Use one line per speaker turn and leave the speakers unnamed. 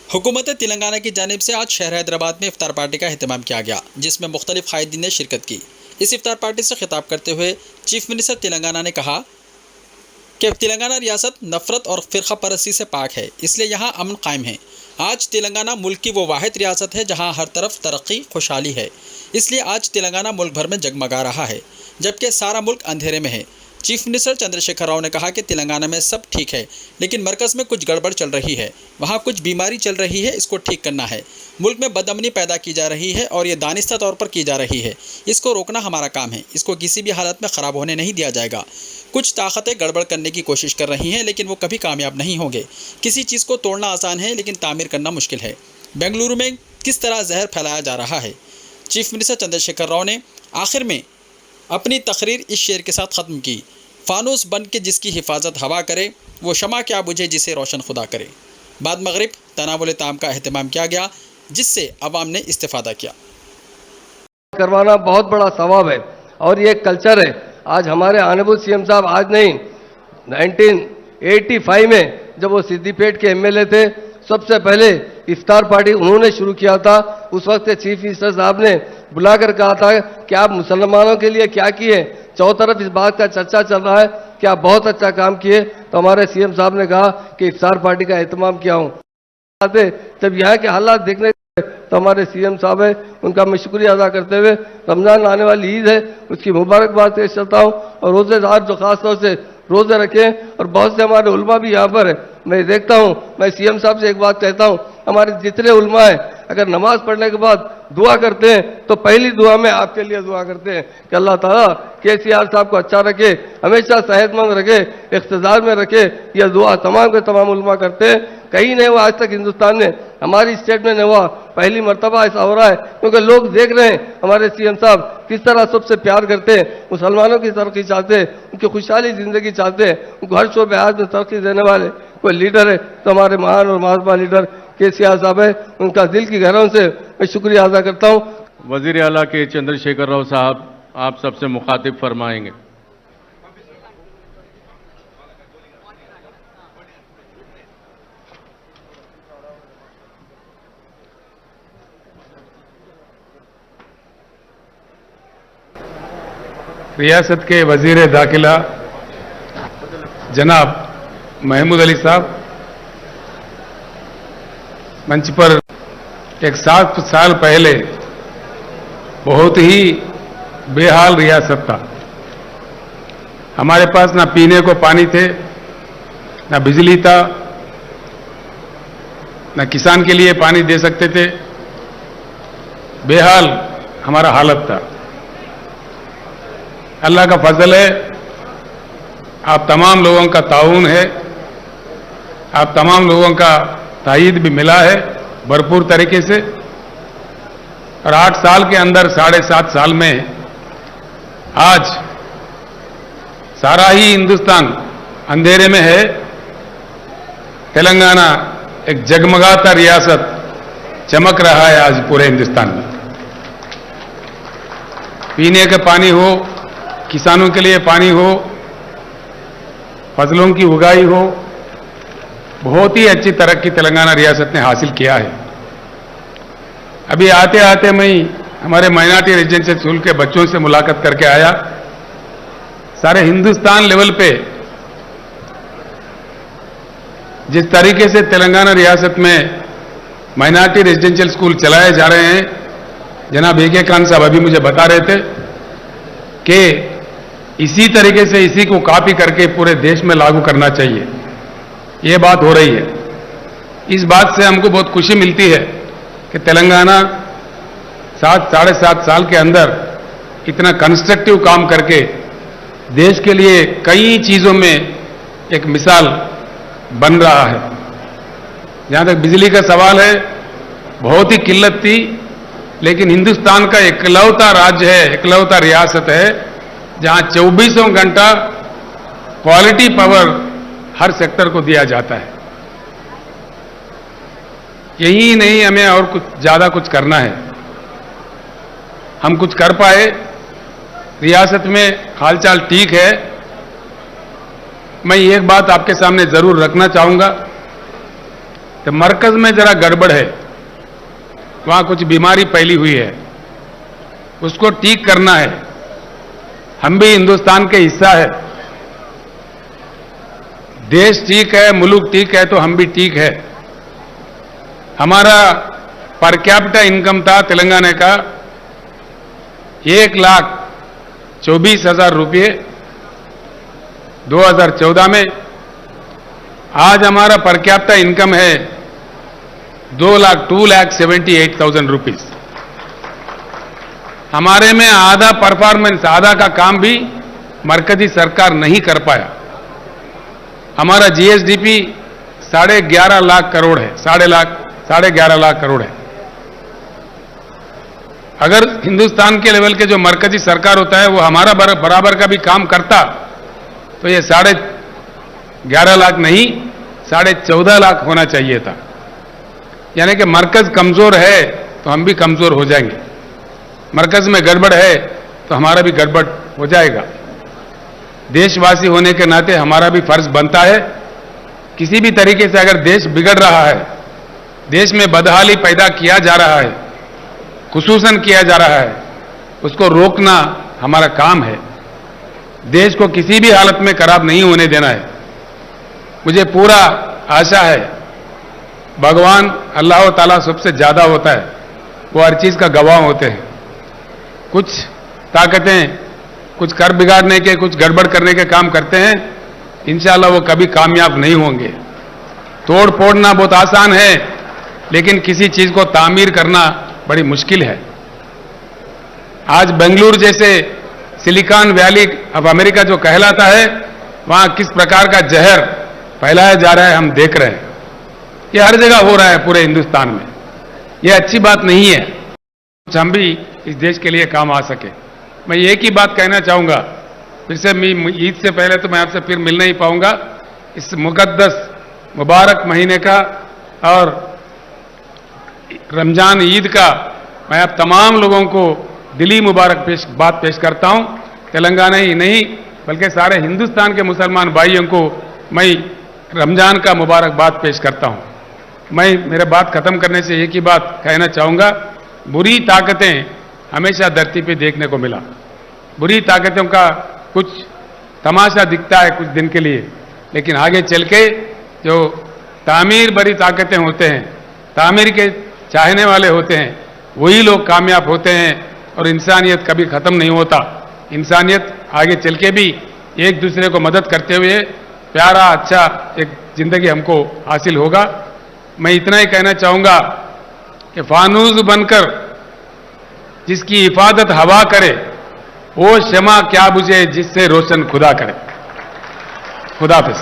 हुकूमत तेलंगाना की जानिब से आज शहर हैदराबाद में इफ्तार पार्टी का एहतमाम किया गया, जिसमें मुख्तलिफ कायदीन ने शिरकत की। इस इफ्तार पार्टी से खिताब करते हुए चीफ मिनिस्टर तेलंगाना ने कहा कि तेलंगाना रियासत नफरत और फ़िरका परस्ती से पाक है, इसलिए यहाँ अमन कायम है। आज तेलंगाना मुल्क की वो वाहिद रियासत है जहाँ हर तरफ तरक्की खुशहाली है, इसलिए आज तेलंगाना मुल्क भर में जगमगा रहा है, जबकि सारा मुल्क अंधेरे में है। चीफ मिनिस्टर चंद्रशेखर राव ने कहा कि तेलंगाना में सब ठीक है, लेकिन मरकज़ में कुछ गड़बड़ चल रही है, वहाँ कुछ बीमारी चल रही है, इसको ठीक करना है। मुल्क में बदअमनी पैदा की जा रही है और ये दानिस्ता तौर पर की जा रही है, इसको रोकना हमारा काम है, इसको किसी भी हालत में ख़राब होने नहीं दिया जाएगा। कुछ ताकतें गड़बड़ करने की कोशिश कर रही हैं, लेकिन वो कभी कामयाब नहीं होंगे। किसी चीज़ को तोड़ना आसान है, लेकिन तामीर करना मुश्किल है। बेंगलुरु में किस तरह जहर फैलाया जा रहा है। चीफ मिनिस्टर चंद्रशेखर राव ने आखिर में अपनी तकरीर इस शेर के साथ ख़त्म की, फानूस बन के जिसकी हिफाजत हवा करे, वो शमा क्या बुझे जिसे रोशन खुदा करे। बाद मगरिब तनावुल ताम का एहतमाम किया गया, जिससे अवाम ने इस्तेफादा किया।
करवाना बहुत बड़ा सवाब है और ये कल्चर है। आज हमारे ऑनरेबल सीएम साहब आज नहीं, 1985 में जब वो सिद्दीपेट के एमएलए थे, सबसे पहले इफ्तार पार्टी उन्होंने शुरू किया था। उस वक्त चीफ मिनिस्टर साहब ने बुलाकर कहा था कि आप मुसलमानों के लिए क्या किए। चौं तरफ इस बात का चर्चा चल रहा है कि आप बहुत अच्छा काम किए। तो हमारे सीएम साहब ने कहा कि इफ्तार पार्टी का एहतमाम किया हूँ। जब यहाँ के हालात देखने तो हमारे सीएम साहब है, उनका मैं शुक्रिया अदा करते हुए रमजान आने वाली ईद है, उसकी मुबारकबाद पेश करता हूँ। और रोजेदार जो खास तौर से रोजे रखें, और बहुत से हमारे उलमा भी यहाँ पर है। मैं देखता हूँ, मैं सीएम साहब से एक बात कहता हूँ, हमारे जितने उलमा है अगर नमाज पढ़ने के बाद दुआ करते हैं तो पहली दुआ में आपके लिए दुआ करते हैं कि अल्लाह ताला केसीआर साहब को अच्छा रखे, हमेशा सेहतमंद रखे, इख्तिदार में रखे। यह दुआ तमाम के तमाम उलमा करते हैं। कहीं नहीं हुआ आज तक हिंदुस्तान में, हमारी स्टेट में नहीं हुआ, पहली मर्तबा ऐसा हो रहा है। क्योंकि लोग देख रहे हैं हमारे सीएम साहब किस तरह सबसे प्यार करते हैं, मुसलमानों की तरक्की चाहते हैं, उनकी खुशहाली जिंदगी चाहते हैं, उनको हर शोबे हाथ में तरक्की देने वाले कोई लीडर है तो हमारे महान और महात्मा लीडर केसीआर साहब है। उनका दिल की गहराइयों से मैं शुक्रिया अदा करता हूँ।
वजीर आला के चंद्रशेखर राव साहब, आप सबसे मुखातिब फरमाएंगे।
रियासत के वजीर दाखिला जनाब महमूद अली साहब, मंच पर एक 7 साल पहले बहुत ही बेहाल रियासत था। हमारे पास ना पीने को पानी थे, ना बिजली था, ना किसान के लिए पानी दे सकते थे। बेहाल हमारा हालत था। अल्लाह का फजल है, आप तमाम लोगों का ताउन है, आप तमाम लोगों का तायीद भी मिला है भरपूर तरीके से। और 8 साल के अंदर 7.5 साल में आज सारा ही हिंदुस्तान अंधेरे में है। तेलंगाना एक जगमगाता रियासत चमक रहा है आज पूरे हिंदुस्तान में। पीने का पानी हो, किसानों के लिए पानी हो, फसलों की उगाई हो, बहुत ही अच्छी तरक्की तेलंगाना रियासत ने हासिल किया है। अभी आते आते मैं हमारे माइनॉरिटी रेजिडेंशियल स्कूल के बच्चों से मुलाकात करके आया। सारे हिंदुस्तान लेवल पे जिस तरीके से तेलंगाना रियासत में माइनॉरिटी रेजिडेंशियल स्कूल चलाए जा रहे हैं, जनाब ए के खान साहब अभी मुझे बता रहे थे कि इसी तरीके से इसी को कॉपी करके पूरे देश में लागू करना चाहिए। ये बात हो रही है। इस बात से हमको बहुत खुशी मिलती है कि तेलंगाना 7-7.5 साल के अंदर इतना कंस्ट्रक्टिव काम करके देश के लिए कई चीजों में एक मिसाल बन रहा है। जहां तक बिजली का सवाल है, बहुत ही किल्लत थी, लेकिन हिंदुस्तान का इकलौता राज्य है, इकलौता रियासत है जहां 24 घंटा क्वालिटी पावर हर सेक्टर को दिया जाता है। यही नहीं, हमें और कुछ ज्यादा कुछ करना है। हम कुछ कर पाए, रियासत में हालचाल ठीक है, मैं एक बात आपके सामने जरूर रखना चाहूंगा कि मरकज में जरा गड़बड़ है, वहां कुछ बीमारी फैली हुई है, उसको ठीक करना है। हम भी हिंदुस्तान के हिस्सा है, देश ठीक है, मुल्क ठीक है तो हम भी ठीक है। हमारा पर कैपिटा इनकम था तेलंगाना का 1,24,000 रुपये 2014 में। आज हमारा पर कैपिटा इनकम है 2,78,000 रुपीज। हमारे में आधा परफॉर्मेंस, आधा का काम भी मरकजी सरकार नहीं कर पाया। हमारा जीएसडीपी 11.5 लाख करोड़ है, 11.5 लाख करोड़ है। अगर हिंदुस्तान के लेवल के जो मरकजी सरकार होता है वो हमारा बराबर का भी काम करता तो ये 11.5 लाख नहीं 14.5 लाख होना चाहिए था। यानी कि मरकज कमजोर है तो हम भी कमजोर हो जाएंगे, मरकज में गड़बड़ है तो हमारा भी गड़बड़ हो जाएगा। देशवासी होने के नाते हमारा भी फर्ज बनता है, किसी भी तरीके से अगर देश बिगड़ रहा है, देश में बदहाली पैदा किया जा रहा है, खुसूसन किया जा रहा है, उसको रोकना हमारा काम है। देश को किसी भी हालत में खराब नहीं होने देना है। मुझे पूरा आशा है भगवान अल्लाह ताला सबसे ज्यादा होता है, वो हर चीज का गवाह होते हैं। कुछ ताकतें कुछ कर बिगाड़ने के, कुछ गड़बड़ करने के काम करते हैं, इंशाअल्लाह वो कभी कामयाब नहीं होंगे। तोड़ फोड़ना बहुत आसान है, लेकिन किसी चीज को तामीर करना बड़ी मुश्किल है। आज बेंगलुरु जैसे सिलिकॉन वैली ऑफ अमेरिका जो कहलाता है, वहां किस प्रकार का जहर फैलाया जा रहा है हम देख रहे हैं। ये हर जगह हो रहा है पूरे हिंदुस्तान में, ये अच्छी बात नहीं है। कुछ हम भी इस देश के लिए काम आ सके। मैं एक ही बात कहना चाहूंगा, फिर से ईद से पहले तो मैं आपसे फिर मिल नहीं पाऊंगा। इस मुकद्दस मुबारक महीने का और रमजान ईद का मैं आप तमाम लोगों को दिली मुबारक बात पेश करता हूं। तेलंगाना ही नहीं बल्कि सारे हिंदुस्तान के मुसलमान भाइयों को मैं रमजान का मुबारकबाद पेश करता हूं। मैं मेरे बात खत्म करने से एक ही बात कहना चाहूंगा, बुरी ताकतें हमेशा धरती पे देखने को मिला। बुरी ताकतों का कुछ तमाशा दिखता है कुछ दिन के लिए, लेकिन आगे चल के जो तामीर भरी ताकतें होते हैं, तामीर के चाहने वाले होते हैं, वही लोग कामयाब होते हैं और इंसानियत कभी खत्म नहीं होता। इंसानियत आगे चल के भी एक दूसरे को मदद करते हुए प्यारा अच्छा एक जिंदगी हमको हासिल होगा। मैं इतना ही कहना चाहूंगा कि फानूस बनकर जिसकी हिफाजत हवा करे, वो शमा क्या बुझे जिससे रोशन खुदा करे। खुदा हाफिज।